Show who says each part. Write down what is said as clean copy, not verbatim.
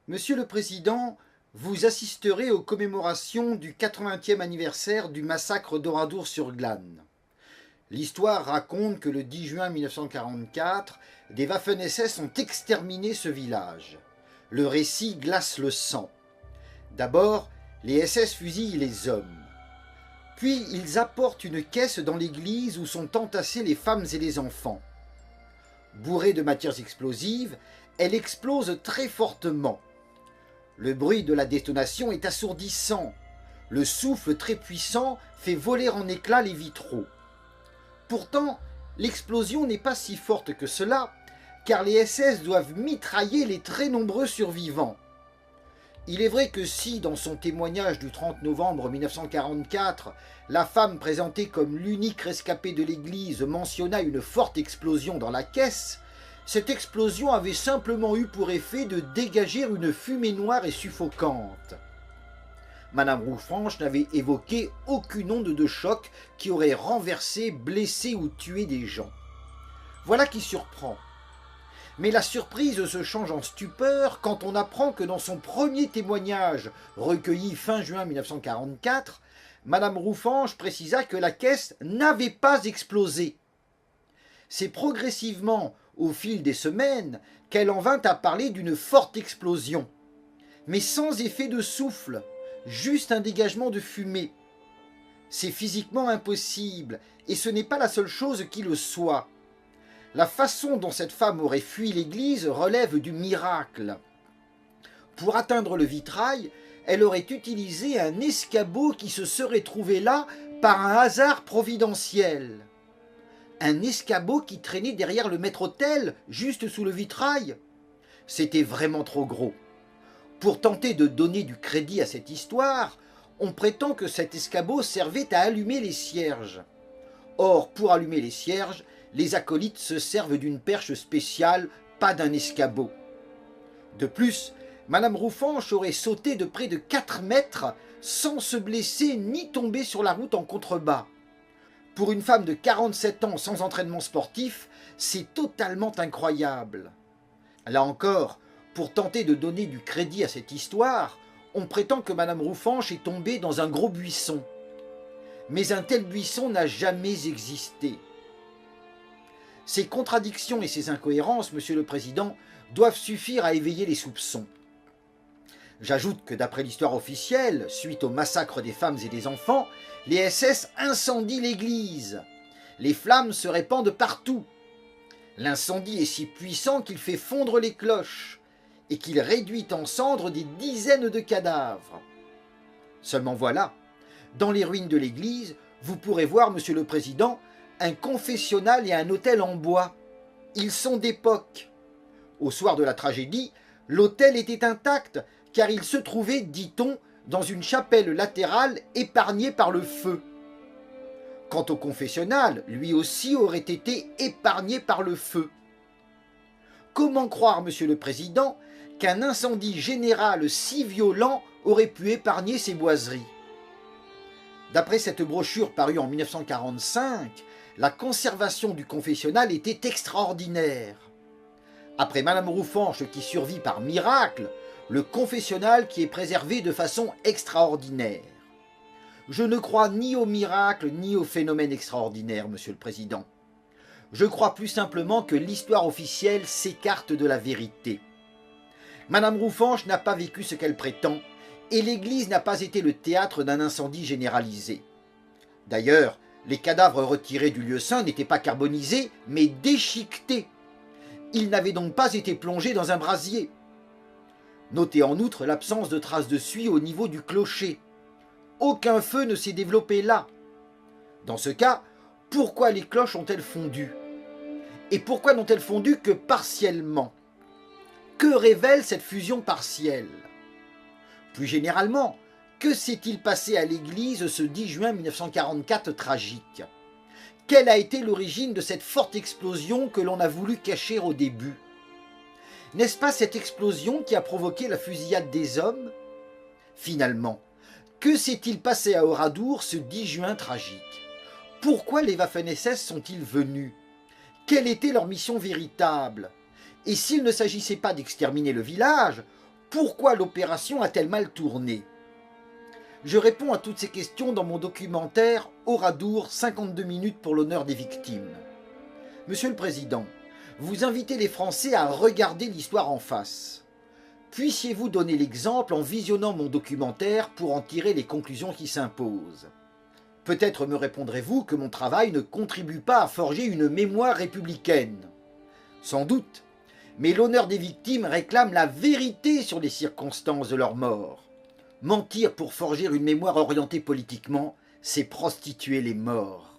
Speaker 1: Monsieur le Président, vous assisterez aux commémorations du 80e anniversaire du massacre d'Oradour-sur-Glane. L'histoire raconte que le 10 juin 1944, des Waffen-SS ont exterminé ce village. Le récit glace le sang. D'abord, les SS fusillent les hommes. Puis ils apportent une caisse dans l'église où sont entassés les femmes et les enfants. Bourrée de matières explosives, elle explose très fortement. Le bruit de la détonation est assourdissant. Le souffle très puissant fait voler en éclats les vitraux. Pourtant, l'explosion n'est pas si forte que cela, car les SS doivent mitrailler les très nombreux survivants. Il est vrai que si, dans son témoignage du 30 novembre 1944, la femme présentée comme l'unique rescapée de l'église mentionna une forte explosion dans la caisse, cette explosion avait simplement eu pour effet de dégager une fumée noire et suffocante. Madame Rouffanche n'avait évoqué aucune onde de choc qui aurait renversé, blessé ou tué des gens. Voilà qui surprend. Mais la surprise se change en stupeur quand on apprend que dans son premier témoignage, recueilli fin juin 1944, Madame Rouffanche précisa que la caisse n'avait pas explosé. C'est progressivement, au fil des semaines, qu'elle en vint à parler d'une forte explosion, mais sans effet de souffle, juste un dégagement de fumée. C'est physiquement impossible, et ce n'est pas la seule chose qui le soit. La façon dont cette femme aurait fui l'église relève du miracle. Pour atteindre le vitrail, elle aurait utilisé un escabeau qui se serait trouvé là par un hasard providentiel. Un escabeau qui traînait derrière le maître-autel, juste sous le vitrail. C'était vraiment trop gros. Pour tenter de donner du crédit à cette histoire, on prétend que cet escabeau servait à allumer les cierges. Or, pour allumer les cierges, les acolytes se servent d'une perche spéciale, pas d'un escabeau. De plus, Madame Rouffanche aurait sauté de près de 4 mètres sans se blesser ni tomber sur la route en contrebas. Pour une femme de 47 ans sans entraînement sportif, c'est totalement incroyable. Là encore, pour tenter de donner du crédit à cette histoire, on prétend que Madame Rouffanche est tombée dans un gros buisson. Mais un tel buisson n'a jamais existé. Ces contradictions et ces incohérences, Monsieur le Président, doivent suffire à éveiller les soupçons. J'ajoute que d'après l'histoire officielle, suite au massacre des femmes et des enfants, les SS incendient l'église. Les flammes se répandent partout. L'incendie est si puissant qu'il fait fondre les cloches et qu'il réduit en cendres des dizaines de cadavres. Seulement voilà, dans les ruines de l'église, vous pourrez voir, Monsieur le Président, un confessionnal et un autel en bois. Ils sont d'époque. Au soir de la tragédie, l'autel était intact, car il se trouvait, dit-on, dans une chapelle latérale épargnée par le feu. Quant au confessionnal, lui aussi aurait été épargné par le feu. Comment croire, Monsieur le Président, qu'un incendie général si violent aurait pu épargner ces boiseries? D'après cette brochure parue en 1945, la conservation du confessionnal était extraordinaire. Après Madame Rouffanche qui survit par miracle, le confessionnal qui est préservé de façon extraordinaire. Je ne crois ni au miracle ni au phénomène extraordinaire, Monsieur le Président. Je crois plus simplement que l'histoire officielle s'écarte de la vérité. Madame Rouffanche n'a pas vécu ce qu'elle prétend, et l'église n'a pas été le théâtre d'un incendie généralisé. D'ailleurs, les cadavres retirés du lieu saint n'étaient pas carbonisés, mais déchiquetés. Ils n'avaient donc pas été plongés dans un brasier. Notez en outre l'absence de traces de suie au niveau du clocher. Aucun feu ne s'est développé là. Dans ce cas, pourquoi les cloches ont-elles fondu? Et pourquoi n'ont-elles fondu que partiellement? Que révèle cette fusion partielle? Plus généralement, que s'est-il passé à l'église ce 10 juin 1944 tragique? Quelle a été l'origine de cette forte explosion que l'on a voulu cacher au début? N'est-ce pas cette explosion qui a provoqué la fusillade des hommes? Finalement, que s'est-il passé à Oradour ce 10 juin tragique? Pourquoi les Waffen-SS sont-ils venus? Quelle était leur mission véritable? Et s'il ne s'agissait pas d'exterminer le village, Pourquoi l'opération a-t-elle mal tourné? Je réponds à toutes ces questions dans mon documentaire Oradour, 52 minutes pour l'honneur des victimes. Monsieur le Président, vous invitez les Français à regarder l'histoire en face. Puissiez-vous donner l'exemple en visionnant mon documentaire pour en tirer les conclusions qui s'imposent? Peut-être me répondrez-vous que mon travail ne contribue pas à forger une mémoire républicaine. Sans doute, mais l'honneur des victimes réclame la vérité sur les circonstances de leur mort. Mentir pour forger une mémoire orientée politiquement, c'est prostituer les morts.